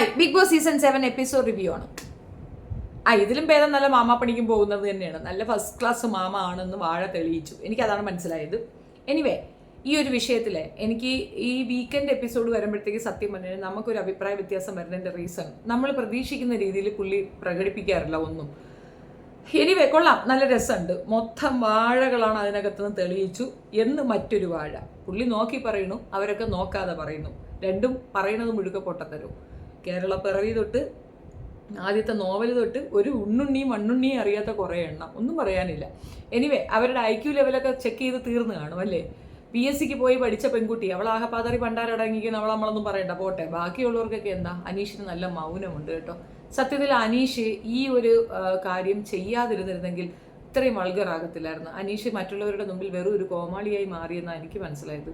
Hi, Bigg Boss season 7 episode review ആണ്. ഇതിലും ഭേദം നല്ല മാമാപ്പണിക്കും പോകുന്നത് തന്നെയാണ്. നല്ല ഫസ്റ്റ് ക്ലാസ് മാമ ആണെന്ന് വാഴ തെളിയിച്ചു. എനിക്കതാണ് മനസ്സിലായത്. എനിവേ, ഈ ഒരു വിഷയത്തിൽ എനിക്ക് ഈ വീക്കെൻഡ് എപ്പിസോഡ് വരുമ്പോഴത്തേക്ക് സത്യം പറഞ്ഞാൽ നമുക്കൊരു അഭിപ്രായ വ്യത്യാസം വരുന്നതിൻ്റെ റീസൺ നമ്മൾ പ്രതീക്ഷിക്കുന്ന രീതിയിൽ പുള്ളി പ്രകടിപ്പിക്കാറില്ല ഒന്നും. എനിവേ, കൊള്ളാം, നല്ല രസമുണ്ട്. മൊത്തം വാഴകളാണ് അതിനകത്തുനിന്ന് തെളിയിച്ചു എന്ന് മറ്റൊരു വാഴ. പുള്ളി നോക്കി പറയുന്നു, അവരൊക്കെ നോക്കാതെ പറയുന്നു. രണ്ടും പറയുന്നത് മുഴുക്ക പൊട്ടത്തരും. കേരള പിറവി തൊട്ട് ആദ്യത്തെ നോവൽ തൊട്ട് ഒരു ഉണ്ണുണ്ണിയും മണ്ണുണ്ണിയും അറിയാത്ത കുറേ എണ്ണം, ഒന്നും പറയാനില്ല. എനിവേ, അവരുടെ IQ ലെവലൊക്കെ ചെക്ക് ചെയ്ത് തീർന്നു കാണും അല്ലേ. PSCക്ക് പോയി പഠിച്ച പെൺകുട്ടി, അവൾ ആഹപാതാറി പണ്ടാരടങ്ങിയിരിക്കുന്ന അവൾ നമ്മളൊന്നും പറയണ്ട, പോട്ടെ. ബാക്കിയുള്ളവർക്കൊക്കെ എന്താ, അനീഷിന് നല്ല മൗനമുണ്ട് കേട്ടോ. സത്യത്തിൽ അനീഷ് ഈ ഒരു കാര്യം ചെയ്യാതിരുന്നിരുന്നെങ്കിൽ ഇത്രയും വൾഗറാകത്തില്ലായിരുന്നു. അനീഷ് മറ്റുള്ളവരുടെ മുമ്പിൽ വെറും ഒരു കോമാളിയായി മാറിയെന്നാണ് എനിക്ക് മനസ്സിലായത്.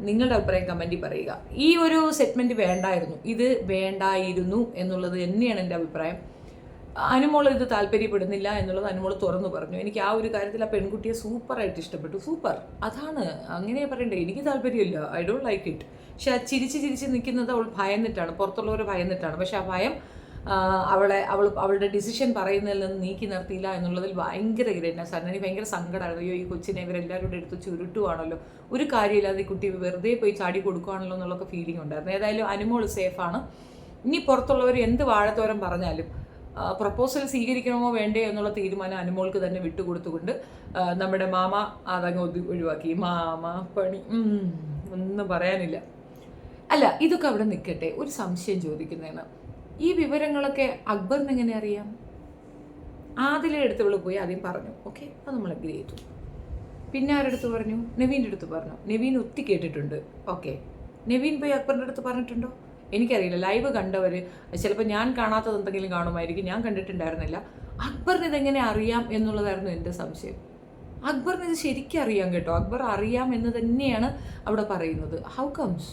നിങ്ങളുടെ അഭിപ്രായം കമൻറ്റിൽ പറയുക. ഈ ഒരു സെഗ്മെൻറ്റ് വേണ്ടായിരുന്നു, ഇത് വേണ്ടായിരുന്നു എന്നുള്ളത് തന്നെയാണ് എൻ്റെ അഭിപ്രായം. അനുമോൾ ഇത് താല്പര്യപ്പെടുന്നില്ല എന്നുള്ളത് അനുമോൾ തുറന്നു പറഞ്ഞു. എനിക്ക് ആ ഒരു കാര്യത്തിൽ ആ പെൺകുട്ടിയെ സൂപ്പറായിട്ട് ഇഷ്ടപ്പെട്ടു. സൂപ്പർ, അതാണ് അങ്ങനെ പറയണ്ടേ. എനിക്ക് താല്പര്യമില്ല, ഐ ഡോണ്ട് ലൈക്ക് ഇറ്റ്. പക്ഷെ ആ ചിരിച്ച് നിൽക്കുന്നത് അവൾ ഭയന്നിട്ടാണ്, പുറത്തുള്ളവരെ ഭയന്നിട്ടാണ്. പക്ഷെ ആ ഭയം അവളുടെ ഡിസിഷൻ പറയുന്നതിൽ നിന്ന് നീക്കി നിർത്തിയില്ല എന്നുള്ളതിൽ ഭയങ്കര ഗ്രേറ്റ്നെസ് ആയിരുന്നു. എനിക്ക് ഭയങ്കര സങ്കടമായിരുന്നു. അയ്യോ, ഈ കൊച്ചിനെ ഇവരെല്ലാവരും കൂടെ എടുത്ത് ചുരുട്ടുവാണല്ലോ, ഒരു കാര്യമില്ലാതെ ഈ കുട്ടി വെറുതെ പോയി ചാടി കൊടുക്കുകയാണല്ലോ എന്നുള്ളൊക്കെ ഫീലിംഗ് ഉണ്ടായിരുന്നു. ഏതായാലും അനുമോൾ സേഫാണ്. ഇനി പുറത്തുള്ളവർ എന്ത് വാഴത്തോരം പറഞ്ഞാലും പ്രപ്പോസൽ സ്വീകരിക്കണമോ വേണ്ടേ എന്നുള്ള തീരുമാനം അനുമോൾക്ക് തന്നെ വിട്ടുകൊടുത്തുകൊണ്ട് നമ്മുടെ മാമ അതങ്ങ് ഒഴിവാക്കി. മാമ പണി ഒന്നും പറയാനില്ല. അല്ല, ഇതൊക്കെ അവിടെ നിൽക്കട്ടെ. ഒരു സംശയം ചോദിക്കുന്നതാണ്, ഈ വിവരങ്ങളൊക്കെ അക്ബറിന് എങ്ങനെ അറിയാം? ആദിലെ അടുത്തവൾ പോയി ആദ്യം പറഞ്ഞു, ഓക്കെ, അത് നമ്മൾ അഗ്രി ചെയ്തു. പിന്നെ ആരടുത്ത് പറഞ്ഞു? നവീൻ്റെ അടുത്ത് പറഞ്ഞു. നവീൻ ഒത്തി കേട്ടിട്ടുണ്ട്, ഓക്കെ. നവീൻ പോയി അക്ബറിൻ്റെ അടുത്ത് പറഞ്ഞിട്ടുണ്ടോ? എനിക്കറിയില്ല. ലൈവ് കണ്ടവർ ചിലപ്പോൾ ഞാൻ കാണാത്തത് എന്തെങ്കിലും കാണുമായിരിക്കും, ഞാൻ കണ്ടിട്ടുണ്ടായിരുന്നില്ല. അക്ബറിന് ഇതെങ്ങനെ അറിയാം എന്നുള്ളതായിരുന്നു എൻ്റെ സംശയം. അക്ബറിന് ഇത് ശരിക്കും അറിയാം കേട്ടോ. അക്ബർ അറിയാം എന്ന് തന്നെയാണ് അവിടെ പറയുന്നത്. How comes?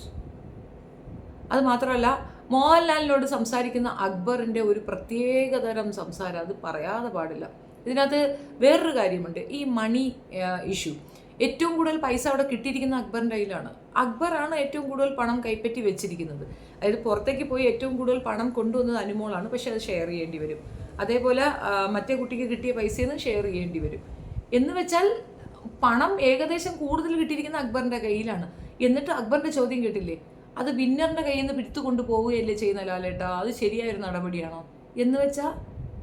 അത് മാത്രമല്ല, മോഹൻലാലിനോട് സംസാരിക്കുന്ന അക്ബറിൻ്റെ ഒരു പ്രത്യേകതരം സംസാരം, അത് പറയാതെ പാടില്ല. ഇതിനകത്ത് വേറൊരു കാര്യമുണ്ട്, ഈ മണി ഇഷ്യൂ. ഏറ്റവും കൂടുതൽ പൈസ അവിടെ കിട്ടിയിരിക്കുന്ന അക്ബറിൻ്റെ കയ്യിലാണ്. അക്ബറാണ് ഏറ്റവും കൂടുതൽ പണം കൈപ്പറ്റി വെച്ചിരിക്കുന്നത്. അതായത് പുറത്തേക്ക് പോയി ഏറ്റവും കൂടുതൽ പണം കൊണ്ടുവന്നത് അനുമോളാണ്, പക്ഷെ അത് ഷെയർ ചെയ്യേണ്ടി വരും. അതേപോലെ മറ്റേ കുട്ടിക്ക് കിട്ടിയ പൈസയിൽ നിന്ന് ഷെയർ ചെയ്യേണ്ടി വരും. എന്ന് വെച്ചാൽ പണം ഏകദേശം കൂടുതൽ കിട്ടിയിരിക്കുന്ന അക്ബറിൻ്റെ കയ്യിലാണ്. എന്നിട്ട് അക്ബറിൻ്റെ ചോദ്യം കേട്ടില്ലേ, അത് വിന്നറിൻ്റെ കയ്യിൽ നിന്ന് പിടിച്ചു കൊണ്ടുപോവുകയല്ലേ ചെയ്യുന്ന ലാലേട്ടാ, അത് ശരിയായൊരു നടപടിയാണോ? എന്ന് വെച്ചാൽ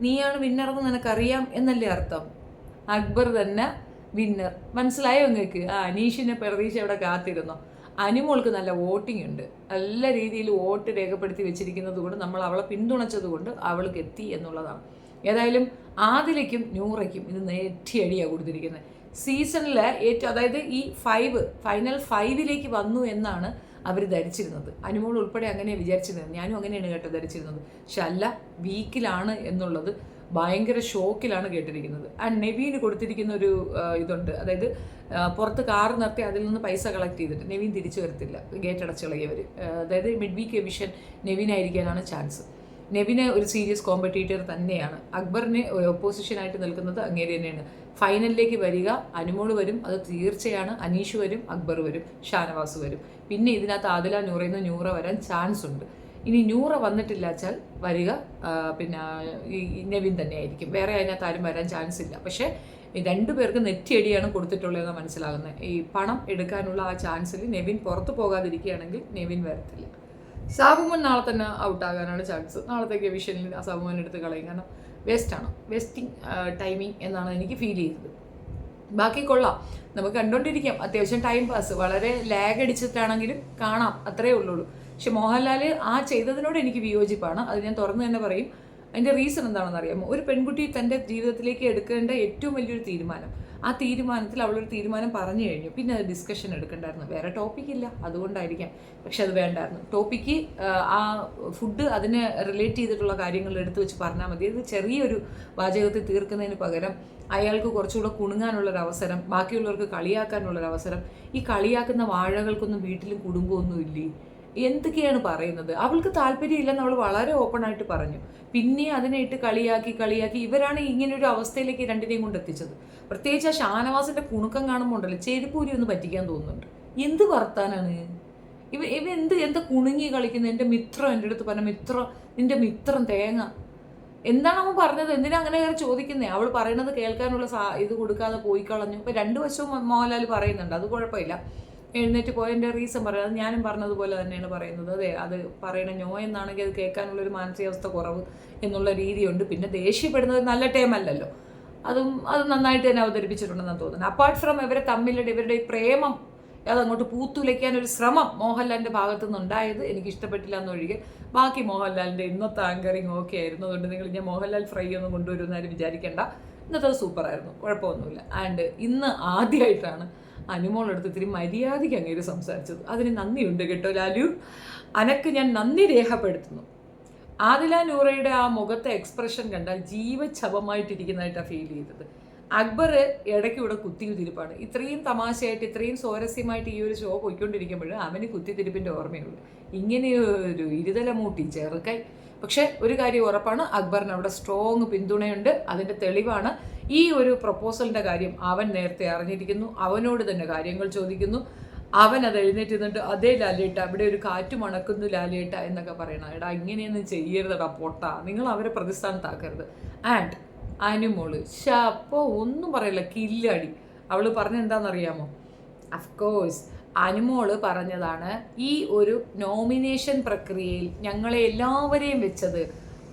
നീയാണ് വിന്നറെന്ന് നിനക്കറിയാം എന്നല്ലേ അർത്ഥം? അക്ബർ തന്നെ വിന്നർ. മനസ്സിലായോ നിങ്ങൾക്ക്? അനീഷിനെ പ്രതീക്ഷ അവിടെ കാത്തിരുന്നോ? അനുമോൾക്ക് നല്ല വോട്ടിംഗ് ഉണ്ട്, നല്ല രീതിയിൽ വോട്ട് രേഖപ്പെടുത്തി വെച്ചിരിക്കുന്നത് കൊണ്ട്, നമ്മൾ അവളെ പിന്തുണച്ചത് കൊണ്ട് അവൾക്ക് എത്തി എന്നുള്ളതാണ്. ഏതായാലും ആദിലയ്ക്കും നൂറയ്ക്കും ഇത് നെറ്റിയടിയാണ് കൊടുത്തിരിക്കുന്നത്. സീസണിലെ ഏറ്റവും, അതായത് ഈ ഫൈനൽ 5 വന്നു എന്നാണ് അവർ ധരിച്ചിരുന്നത്. അനുമോൾ ഉൾപ്പെടെ അങ്ങനെ വിചാരിച്ചിരുന്നത്. ഞാനും അങ്ങനെയാണ് കേട്ടോ ധരിച്ചിരുന്നത്. പക്ഷെ അല്ല, വീക്കിലാണ് എന്നുള്ളത് ഭയങ്കര ഷോക്കിലാണ് കേട്ടിരിക്കുന്നത്. നെവീന് കൊടുത്തിരിക്കുന്ന ഒരു ഇതുണ്ട്, അതായത് പുറത്ത് കാറ് നിർത്തി അതിൽ നിന്ന് പൈസ കളക്ട് ചെയ്തിട്ട് നെവീൻ തിരിച്ചു വരത്തില്ല, ഗേറ്റ് അടച്ചുകളയവർ. അതായത് മിഡ് വീക്ക് എവിഷൻ നെവീനായിരിക്കാനാണ് ചാൻസ്. നെവിന് ഒരു സീരിയസ് കോമ്പറ്റീറ്റർ തന്നെയാണ്. അക്ബറിന് ഒപ്പോസിഷനായിട്ട് നിൽക്കുന്നത് അങ്ങേര് തന്നെയാണ്. ഫൈനലിലേക്ക് വരിക അനുമോൾ വരും, അത് തീർച്ചയാണ്. അനീഷ് വരും, അക്ബർ വരും, ഷാനവാസ് വരും. പിന്നെ ഇതിനകത്ത് ആദില നൂറയിൽ നിന്ന് നൂറ വരാൻ ചാൻസ് ഉണ്ട്. ഇനി നൂറ വന്നിട്ടില്ല വെച്ചാൽ വരിക പിന്നെ ഈ നെവിൻ തന്നെയായിരിക്കും. വേറെ അതിനകത്ത് ആരും വരാൻ ചാൻസ് ഇല്ല. പക്ഷേ രണ്ടുപേർക്ക് നെറ്റിയടിയാണ് കൊടുത്തിട്ടുള്ളതെന്ന് മനസ്സിലാകുന്നത്. ഈ പണം എടുക്കാനുള്ള ആ ചാൻസിൽ നെവിൻ പുറത്ത് പോകാതിരിക്കുകയാണെങ്കിൽ നെവിൻ വരത്തില്ല. സാബുമോൻ നാളെ തന്നെ ഔട്ടാകാനാണ് ചാൻസ്. നാളത്തേക്ക് വിഷനിൽ ആ സാബുമോൻ എടുത്ത് കളയും. കാരണം വേസ്റ്റാണ്, വേസ്റ്റിംഗ് ടൈമിങ് എന്നാണ് എനിക്ക് ഫീൽ ചെയ്തത്. ബാക്കി കൊള്ളാം, നമുക്ക് കണ്ടുകൊണ്ടിരിക്കാം. അത്യാവശ്യം ടൈം പാസ്, വളരെ ലാഗ് അടിച്ചിട്ടാണെങ്കിലും കാണാം, അത്രേ ഉള്ളൂ. പക്ഷെ മോഹൻലാൽ ആ ചെയ്തതിനോട് എനിക്ക് വിയോജിപ്പാണ്. അത് ഞാൻ തുറന്നു തന്നെ പറയും. അതിൻ്റെ റീസൺ എന്താണെന്ന് അറിയാമോ? ഒരു പെൺകുട്ടി തൻ്റെ ജീവിതത്തിലേക്ക് എടുക്കേണ്ട ഏറ്റവും വലിയൊരു തീരുമാനം, ആ തീരുമാനത്തിൽ അവളൊരു തീരുമാനം പറഞ്ഞു കഴിഞ്ഞു, പിന്നെ അത് ഡിസ്കഷൻ എടുക്കണ്ടായിരുന്നു. വേറെ ടോപ്പിക്കില്ല, അതുകൊണ്ടായിരിക്കാം. പക്ഷെ അത് വേണ്ടായിരുന്നു. ടോപ്പിക്ക് ആ ഫുഡ്, അതിനെ റിലേറ്റ് ചെയ്തിട്ടുള്ള കാര്യങ്ങൾ എടുത്തു വെച്ച് പറഞ്ഞാൽ മതി. ഇത് ചെറിയൊരു വാചകത്തിൽ തീർക്കുന്നതിന് പകരം അയാൾക്ക് കുറച്ചുകൂടെ കുണുങ്ങാനുള്ളൊരവസരം, ബാക്കിയുള്ളവർക്ക് കളിയാക്കാനുള്ളൊരവസരം. ഈ കളിയാക്കുന്ന വാഴകൾക്കൊന്നും വീട്ടിലും കുടുംബമൊന്നും ഇല്ലേ? എന്തൊക്കെയാണ് പറയുന്നത്? അവൾക്ക് താല്പര്യമില്ലെന്ന് അവൾ വളരെ ഓപ്പണായിട്ട് പറഞ്ഞു. പിന്നെ അതിനെ ഇട്ട് കളിയാക്കി ഇവരാണ് ഇങ്ങനൊരു അവസ്ഥയിലേക്ക് രണ്ടിനെയും കൊണ്ട് എത്തിച്ചത്. പ്രത്യേകിച്ച് ആ ഷാനവാസിന്റെ കുണുക്കം കാണുമ്പോൾ ഉണ്ടല്ലോ, ചെരുപ്പൂരി ഒന്ന് പറ്റിക്കാൻ തോന്നുന്നുണ്ട്. എന്ത് വർത്താനാണ്? ഇവ എന്താ കുണുങ്ങി കളിക്കുന്നത്? എൻ്റെ മിത്രം എൻ്റെ അടുത്ത് പറഞ്ഞ നിന്റെ മിത്രം തേങ്ങ. എന്താണ് അവൻ പറഞ്ഞത്? എന്തിനാ അങ്ങനെ കയറി ചോദിക്കുന്നത്? അവൾ പറയുന്നത് കേൾക്കാനുള്ള ഇത് കൊടുക്കാതെ പോയി കളഞ്ഞു. ഇപ്പം 2 വശവും മോഹൻലാൽ പറയുന്നുണ്ട്, അത് കുഴപ്പമില്ല. എഴുന്നേറ്റ് പോയതിൻ്റെ റീസൺ പറയാം, അത് ഞാനും പറഞ്ഞതുപോലെ തന്നെയാണ് പറയുന്നത്. അതെ, അത് പറയണ നോ എന്നാണെങ്കിൽ അത് കേൾക്കാനുള്ളൊരു മാനസികാവസ്ഥ കുറവ് എന്നുള്ള രീതിയുണ്ട്. പിന്നെ ദേഷ്യപ്പെടുന്നത് നല്ല ടൈമല്ലല്ലോ, അത് നന്നായിട്ട് തന്നെ അവതരിപ്പിച്ചിട്ടുണ്ടെന്നാണ് തോന്നുന്നത്. അപ്പാർട്ട് ഫ്രം ഇവരുടെ ഈ പ്രേമം അതങ്ങോട്ട് പൂത്തുലയ്ക്കാനൊരു ശ്രമം മോഹൻലാലിൻ്റെ ഭാഗത്തു നിന്നുണ്ടായത് എനിക്ക് ഇഷ്ടപ്പെട്ടില്ല എന്നൊഴികെ ബാക്കി മോഹൻലാലിൻ്റെ ഇന്നത്തെ ആങ്കറിങ് ഓക്കെ ആയിരുന്നു. അതുകൊണ്ട് നിങ്ങൾ ഞാൻ മോഹൻലാൽ ഫ്രൈ ഒന്നും കൊണ്ടുവരുമെന്നാലും വിചാരിക്കേണ്ട. ഇന്നത്തെ സൂപ്പറായിരുന്നു, കുഴപ്പമൊന്നുമില്ല. ആൻഡ് ഇന്ന് ആദ്യമായിട്ടാണ് അനുമോളെടുത്ത് ഇത്തിരി മര്യാദയ്ക്ക് അങ്ങേര് സംസാരിച്ചത്. അതിന് നന്ദിയുണ്ട് കേട്ടോ ലാലു, അനക്ക് ഞാൻ നന്ദി രേഖപ്പെടുത്തുന്നു. ആദില നൂറയുടെ ആ മുഖത്തെ എക്സ്പ്രഷൻ കണ്ടാൽ ജീവച്ഛവമായിട്ടിരിക്കുന്നതായിട്ടാണ് ഫീൽ ചെയ്തത്. അക്ബർ ഇടയ്ക്ക് ഇവിടെ കുത്തിത്തിരിപ്പാണ്. ഇത്രയും തമാശയായിട്ട് ഇത്രയും സ്വാരസ്യമായിട്ട് ഈ ഒരു ഷോ പോയിക്കൊണ്ടിരിക്കുമ്പോൾ അവന് കുത്തിത്തിരിപ്പിൻ്റെ ഓർമ്മയുള്ളൂ. ഇങ്ങനെയൊരു ഇരുതല മൂട്ടി ചെറുക്കായി. പക്ഷേ ഒരു കാര്യം ഉറപ്പാണ്, അക്ബറിന് അവിടെ സ്ട്രോങ് പിന്തുണയുണ്ട്. അതിൻ്റെ തെളിവാണ് ഈ ഒരു പ്രപ്പോസലിൻ്റെ കാര്യം അവൻ നേരത്തെ അറിഞ്ഞിരിക്കുന്നു. അവനോട് തന്നെ കാര്യങ്ങൾ ചോദിക്കുന്നു. അവൻ അത് എഴുന്നേറ്റ് നിന്നിട്ട് അതേ ലാലേട്ട, ഇവിടെ ഒരു കാറ്റ് മണക്കുന്നു ലാലേട്ട എന്നൊക്കെ പറയണം. എടാ ഇങ്ങനെയൊന്നും ചെയ്യരുതടാ പൊട്ട, നിങ്ങൾ അവരെ പ്രതിസ്ഥാനത്താക്കരുത്. ആൻഡ് അനുമോള് അപ്പോൾ ഒന്നും പറയില്ല, കില്ലടി. അവൾ പറഞ്ഞെന്താണെന്നറിയാമോ? അഫ്കോഴ്സ് അനുമോള് പറഞ്ഞതാണ്, ഈ ഒരു നോമിനേഷൻ പ്രക്രിയയിൽ ഞങ്ങളെ എല്ലാവരെയും വെച്ചത്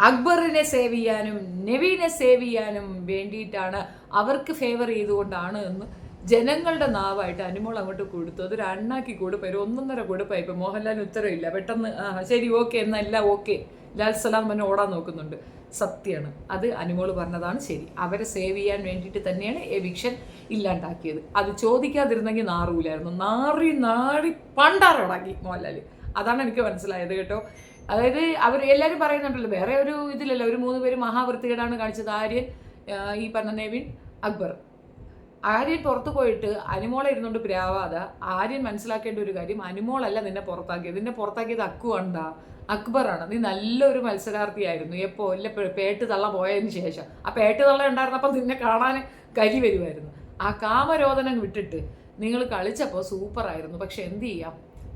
അക്ബറിനെ സേവ് ചെയ്യാനും നെവീനെ സേവ് ചെയ്യാനും വേണ്ടിയിട്ടാണ്, അവർക്ക് ഫേവർ ചെയ്തുകൊണ്ടാണ് എന്ന് ജനങ്ങളുടെ നാവായിട്ട് അനുമോൾ അങ്ങോട്ട് കൊടുത്തു. അതൊരു അണ്ണാക്കി കൊടുപ്പായി, 1.5 കൊടുപ്പായി. ഇപ്പം മോഹൻലാലിന് ഉത്തരവില്ല, പെട്ടെന്ന് ശരി ഓക്കെ എന്നല്ല ഓക്കെ ലാൽ സലാം തന്നെ ഓടാൻ നോക്കുന്നുണ്ട്. സത്യമാണ്, അത് അനുമോള് പറഞ്ഞതാണ് ശരി. അവരെ സേവ് ചെയ്യാൻ വേണ്ടിയിട്ട് തന്നെയാണ് എവിക്ഷൻ ഇല്ലാണ്ടാക്കിയത്. അത് ചോദിക്കാതിരുന്നെങ്കിൽ നാറൂലായിരുന്നു. നാറി പണ്ടാറടങ്ങി മോഹൻലാൽ. അതാണ് എനിക്ക് മനസ്സിലായത് കേട്ടോ. അതായത് അവർ എല്ലാവരും പറയുന്നുണ്ടല്ലോ, വേറെ ഒരു ഇതിലല്ലോ, ഒരു 3 പേര് മഹാവൃത്തികേടാണ് കാണിച്ചത്. ആര്യൻ, ഈ പറഞ്ഞ നെവിൻ, അക്ബർ. ആര്യൻ പുറത്ത് പോയിട്ട് അനുമോളെ ഇരുന്നുകൊണ്ട് പ്രാവാതെ ആര്യൻ മനസ്സിലാക്കേണ്ട ഒരു കാര്യം, അനുമോളല്ല നിന്നെ പുറത്താക്കിയത് അക്കുവാണ്ടാ, അക്ബറാണ്. നീ നല്ലൊരു മത്സരാർത്ഥിയായിരുന്നു. എപ്പോൾ ഇല്ല പേട്ട് തള്ള പോയതിന് ശേഷം. ആ പേട്ട് തള്ള ഉണ്ടായിരുന്നപ്പോൾ നിന്നെ കാണാൻ കരി വരുമായിരുന്നു. ആ കാമരോധനം വിട്ടിട്ട് നിങ്ങൾ കളിച്ചപ്പോൾ സൂപ്പറായിരുന്നു. പക്ഷെ എന്ത് ചെയ്യാം,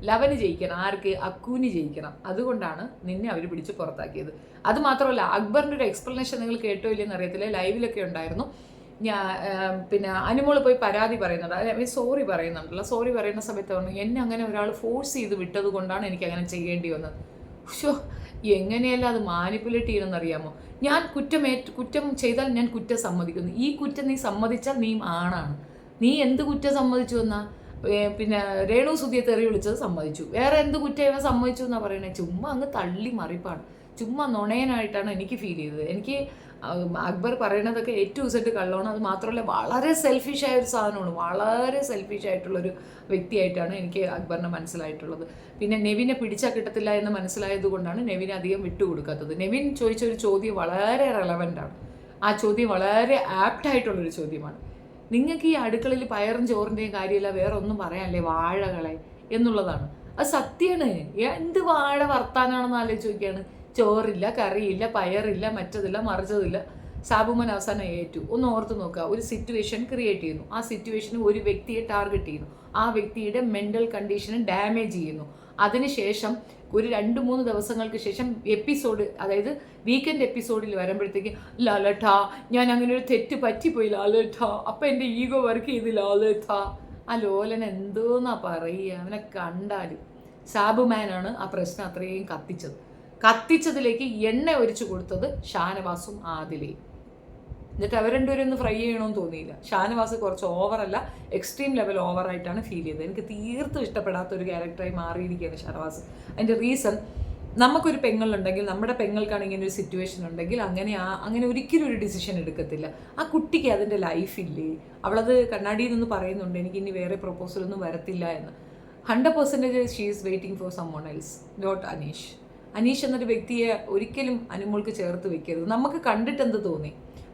ലവന് ജയിക്കണം. ആർക്ക്? അക്കൂന് ജയിക്കണം. അതുകൊണ്ടാണ് നിന്നെ അവർ പിടിച്ച് പുറത്താക്കിയത്. അത് മാത്രമല്ല, അക്ബറിൻ്റെ ഒരു എക്സ്പ്ലനേഷൻ നിങ്ങൾ കേട്ടോ ഇല്ലെന്ന് അറിയത്തില്ല, ലൈവിലൊക്കെ ഉണ്ടായിരുന്നു. പിന്നെ അനുമോള് പോയി പരാതി പറയുന്നുണ്ട്, സോറി പറയുന്നുണ്ടല്ലോ. സോറി പറയുന്ന സമയത്ത് പറഞ്ഞു, എന്നെ അങ്ങനെ ഒരാൾ ഫോഴ്സ് ചെയ്ത് വിട്ടത് കൊണ്ടാണ് എനിക്ക് അങ്ങനെ ചെയ്യേണ്ടി വന്നത്. ഷോ, എങ്ങനെയല്ല അത് മാനിപ്പുലേറ്റ് ചെയ്യണമെന്നറിയാമോ? ഞാൻ കുറ്റം ചെയ്താൽ ഞാൻ കുറ്റം സമ്മതിക്കുന്നു. ഈ കുറ്റം നീ സമ്മതിച്ചാൽ നീ ആണാണ്. നീ എന്ത് കുറ്റം സമ്മതിച്ചു എന്നാ? പിന്നെ രേണു സുധിയെ തെറി വിളിച്ചത് സമ്മതിച്ചു. വേറെ എന്ത് കുറ്റം ഇവ സമ്മതിച്ചു എന്നാ പറയണേ? ചുമ്മാ അങ്ങ് തള്ളി മറിപ്പാണ്, ചുമ്മാ നുണയനായിട്ടാണ് എനിക്ക് ഫീൽ ചെയ്തത്. എനിക്ക് അക്ബർ പറയണതൊക്കെ ഏറ്റവും സെറ്റ് കള്ളമാണ്. അത് മാത്രമല്ല വളരെ സെൽഫിഷായ ഒരു സാധനമാണ്, വളരെ സെൽഫിഷായിട്ടുള്ളൊരു വ്യക്തിയായിട്ടാണ് എനിക്ക് അക്ബറിനെ മനസ്സിലായിട്ടുള്ളത്. പിന്നെ നെവിനെ പിടിച്ചാൽ കിട്ടത്തില്ല എന്ന് മനസ്സിലായത് കൊണ്ടാണ് നെവിനെ അധികം വിട്ടുകൊടുക്കാത്തത്. നെവിൻ ചോദിച്ചൊരു ചോദ്യം വളരെ റെലവൻ്റാണ്. ആ ചോദ്യം വളരെ ആപ്റ്റായിട്ടുള്ളൊരു ചോദ്യമാണ്. നിങ്ങൾക്ക് ഈ അടുക്കളയിൽ പയറും ചോറിൻ്റെയും കാര്യമില്ല, വേറെ ഒന്നും പറയാനല്ലേ, വാഴകളെ എന്നുള്ളതാണ്. അത് സത്യമാണ്. എന്ത് വാഴ വർത്താനാണെന്ന് ആലോചിച്ച് നോക്കിയാണ്. ചോറില്ല, കറിയില്ല, പയറില്ല, മറ്റതില്ല, മറിച്ചതില്ല. സാബുമൻ അവസാനം ഏറ്റു. ഒന്ന് ഓർത്ത് നോക്കുക, ഒരു സിറ്റുവേഷൻ ക്രിയേറ്റ് ചെയ്യുന്നു. ആ സിറ്റുവേഷന് ഒരു വ്യക്തിയെ ടാർഗറ്റ് ചെയ്യുന്നു. ആ വ്യക്തിയുടെ മെൻ്റൽ കണ്ടീഷനെ ഡാമേജ് ചെയ്യുന്നു. അതിനുശേഷം ഒരു 2-3 ദിവസങ്ങൾക്ക് ശേഷം എപ്പിസോഡ്, അതായത് വീക്കെൻഡ് എപ്പിസോഡിൽ വരുമ്പോഴത്തേക്ക് ലാലേട്ടാ ഞാൻ അങ്ങനെ ഒരു തെറ്റ് പറ്റിപ്പോയി ലാലേട്ടാ, അപ്പം എൻ്റെ ഈഗോ വർക്ക് ചെയ്ത് ലാലേട്ടാ. ആ ലോലൻ എന്തോന്നാ പറയുക, അവനെ കണ്ടാൽ. സാബുമാനാണ് ആ പ്രശ്നം അത്രയും കത്തിച്ചതിലേക്ക് എണ്ണ ഒഴിച്ചു കൊടുത്തത് ഷാനവാസും ആദിലയും. എന്നിട്ട് അവർ രണ്ടുപേരും ഒന്ന് ഫ്രൈ ചെയ്യണമെന്ന് തോന്നിയില്ല. ഷാനവാസ് കുറച്ച് ഓവറല്ല, എക്സ്ട്രീം ലെവൽ ഓവറായിട്ടാണ് ഫീൽ ചെയ്തത്. എനിക്ക് തീർത്തും ഇഷ്ടപ്പെടാത്ത ഒരു ക്യാരക്ടറായി മാറിയിരിക്കുകയാണ് ഷാനവാസ്. അതിൻ്റെ റീസൺ, നമുക്കൊരു പെങ്ങളുണ്ടെങ്കിൽ, നമ്മുടെ പെങ്ങൾക്കാണ് ഇങ്ങനെ ഒരു സിറ്റുവേഷൻ ഉണ്ടെങ്കിൽ അങ്ങനെ ഒരിക്കലും ഒരു ഡിസിഷൻ എടുക്കത്തില്ല. ആ കുട്ടിക്ക് അതിൻ്റെ ലൈഫില്ലേ? അവളത് കണ്ണാടിയിൽ നിന്ന് പറയുന്നുണ്ട്, എനിക്ക് ഇനി വേറെ പ്രൊപ്പോസലൊന്നും വരത്തില്ല എന്ന്. 100% she is waiting for someone else, not Aneesh. Aneesh എന്നൊരു വ്യക്തിയെ ഒരിക്കലും അനുമോൾക്ക് ചേർത്ത് വെക്കരുത്. നമുക്ക് കണ്ടിട്ട് എന്ത് തോന്നി?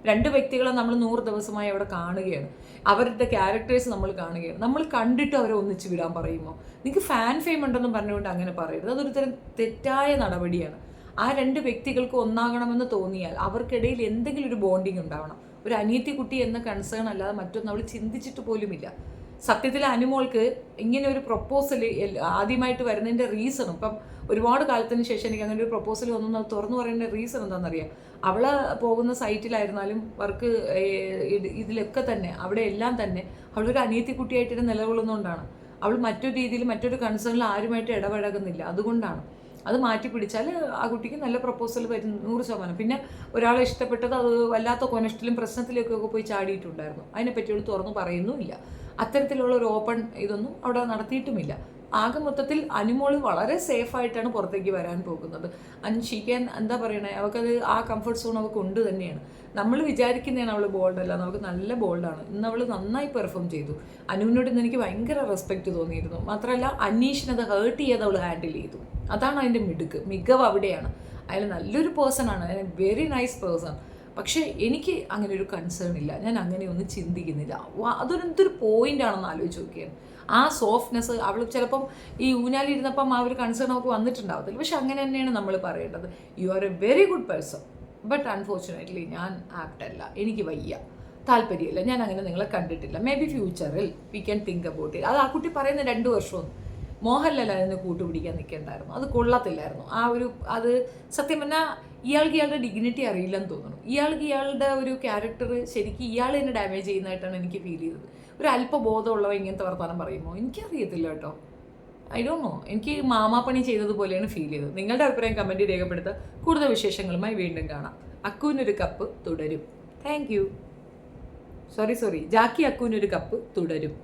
2 വ്യക്തികളെ നമ്മൾ 100 ദിവസമായി അവിടെ കാണുകയാണ്, അവരുടെ ക്യാരക്ടേഴ്സ് നമ്മൾ കാണുകയാണ്. നമ്മൾ കണ്ടിട്ട് അവരെ ഒന്നിച്ച് വിടാൻ പറയുമോ? നിങ്ങൾക്ക് ഫാൻ ഫെയിം ഉണ്ടെന്ന് പറഞ്ഞുകൊണ്ട് അങ്ങനെ പറയരുത്. അതൊരു തരം തെറ്റായ നടപടിയാണ്. ആ 2 വ്യക്തികൾക്ക് ഒന്നാകണമെന്ന് തോന്നിയാൽ അവർക്കിടയിൽ എന്തെങ്കിലും ഒരു ബോണ്ടിങ് ഉണ്ടാവണം. ഒരു അനിയത്തി കുട്ടി എന്ന കൺസേൺ അല്ലാതെ മറ്റൊന്നും അവൾ ചിന്തിച്ചിട്ട് പോലുമില്ല. സത്യത്തിൽ അനുമോൾക്ക് ഇങ്ങനെ ഒരു പ്രൊപ്പോസൽ ആദ്യമായിട്ട് വരുന്നതിൻ്റെ റീസണും ഇപ്പം ഒരുപാട് കാലത്തിന് ശേഷം എനിക്ക് അങ്ങനെ ഒരു പ്രൊപ്പോസൽ വന്നു അത് തുറന്നു പറയുന്ന റീസൺ എന്താണെന്നറിയാം. അവൾ പോകുന്ന സൈറ്റിലായിരുന്നാലും വർക്ക് ഇതിലൊക്കെ തന്നെ അവിടെ എല്ലാം തന്നെ അവളൊരു അനിയത്തി കുട്ടിയായിട്ട് നിലകൊള്ളുന്നതുകൊണ്ടാണ്. അവൾ മറ്റൊരു രീതിയിൽ മറ്റൊരു കൺസേണിൽ ആരുമായിട്ട് ഇടപഴകുന്നില്ല. അതുകൊണ്ടാണ്. അത് മാറ്റി പിടിച്ചാൽ ആ കുട്ടിക്ക് നല്ല പ്രൊപ്പോസൽ വരും 100%. പിന്നെ ഒരാളെ ഇഷ്ടപ്പെട്ടത് അത് വല്ലാത്ത കൊനഷ്ടിലും പ്രശ്നത്തിലേക്കൊക്കെ പോയി ചാടിയിട്ടുണ്ടായിരുന്നു. അതിനെപ്പറ്റി അവൾ തുറന്നു പറയുന്നുമില്ല. അത്തരത്തിലുള്ള ഒരു ഓപ്പൺ ഇതൊന്നും അവിടെ നടത്തിയിട്ടുമില്ല. ആകെ മൊത്തത്തിൽ അനുമോൾ വളരെ സേഫായിട്ടാണ് പുറത്തേക്ക് വരാൻ പോകുന്നത്. ഷീക്കാൻ എന്താ പറയണേ, അവൾക്കത് ആ കംഫർട്ട് സോൺ അവൾക്ക് ഉണ്ട് തന്നെയാണ്. നമ്മൾ വിചാരിക്കുന്നതാണ് അവൾ ബോൾഡല്ല, നമുക്ക് നല്ല ബോൾഡാണ്. ഇന്ന് അവൾ നന്നായി പെർഫോം ചെയ്തു. അനുവിനോട് ഇന്ന് എനിക്ക് ഭയങ്കര റെസ്പെക്റ്റ് തോന്നിയിരുന്നു. മാത്രമല്ല അനീഷിനത് ഹേർട്ട് ചെയ്ത് അവൾ ഹാൻഡിൽ ചെയ്തു. അതാണ് അതിൻ്റെ മികവ് അവിടെയാണ്. അയാൾ നല്ലൊരു പേഴ്സണാണ്, വെരി നൈസ് പേഴ്സൺ. പക്ഷേ എനിക്ക് അങ്ങനെ ഒരു കൺസേൺ ഇല്ല. ഞാൻ അങ്ങനെയൊന്നും ചിന്തിക്കുന്നില്ല. അതൊരു പോയിന്റ് ആണെന്ന് ആലോചിച്ച് നോക്കിയാണ്. ആ സോഫ്റ്റ്നെസ് അവൾ ചിലപ്പം ഈ ഊഞ്ഞാലിരുന്നപ്പം ആ ഒരു കൺസേൺ നമുക്ക് വന്നിട്ടുണ്ടാവത്തില്ല. പക്ഷെ അങ്ങനെ തന്നെയാണ് നമ്മൾ പറയേണ്ടത്. You are A very good person, but unfortunately ഞാൻ ആപ്റ്റല്ല, എനിക്ക് വയ്യ, താല്പര്യമില്ല, ഞാൻ അങ്ങനെ നിങ്ങളെ കണ്ടിട്ടില്ല. മേ ബി ഫ്യൂച്ചറിൽ we can think about it. അത് ആ കുട്ടി പറയുന്ന 2 വർഷമൊന്നും മോഹൻലാൽ അതിന് കൂട്ടുപിടിക്കാൻ നിൽക്കേണ്ടായിരുന്നു. അത് കൊള്ളത്തില്ലായിരുന്നു. അത് സത്യം പറഞ്ഞാൽ ഇയാൾക്ക് ഇയാളുടെ ഡിഗ്നിറ്റി അറിയില്ലെന്ന് തോന്നുന്നു. ഇയാൾക്ക് ഇയാളുടെ ഒരു ക്യാരക്ടർ ശരിക്കും ഇയാൾ തന്നെ ഡാമേജ് ചെയ്യുന്നതായിട്ടാണ് എനിക്ക് ഫീൽ ചെയ്തത്. ഒരു അല്പബോധമുള്ളവ ഇങ്ങനത്തെ വർത്തമാനം പറയുമ്പോൾ എനിക്കറിയത്തില്ല കേട്ടോ. ഐ ഡോണ്ട് നോ, എനിക്ക് മാമാപ്പണി ചെയ്തതുപോലെയാണ് ഫീൽ ചെയ്തത്. നിങ്ങളുടെ അഭിപ്രായം കമൻറ്റ് രേഖപ്പെടുത്തുക. കൂടുതൽ വിശേഷങ്ങളുമായി വീണ്ടും കാണാം. അക്കുവിനൊരു കപ്പ് തുടരും. Thank you. സോറി ജാക്കി അക്കുവിനൊരു കപ്പ് തുടരും.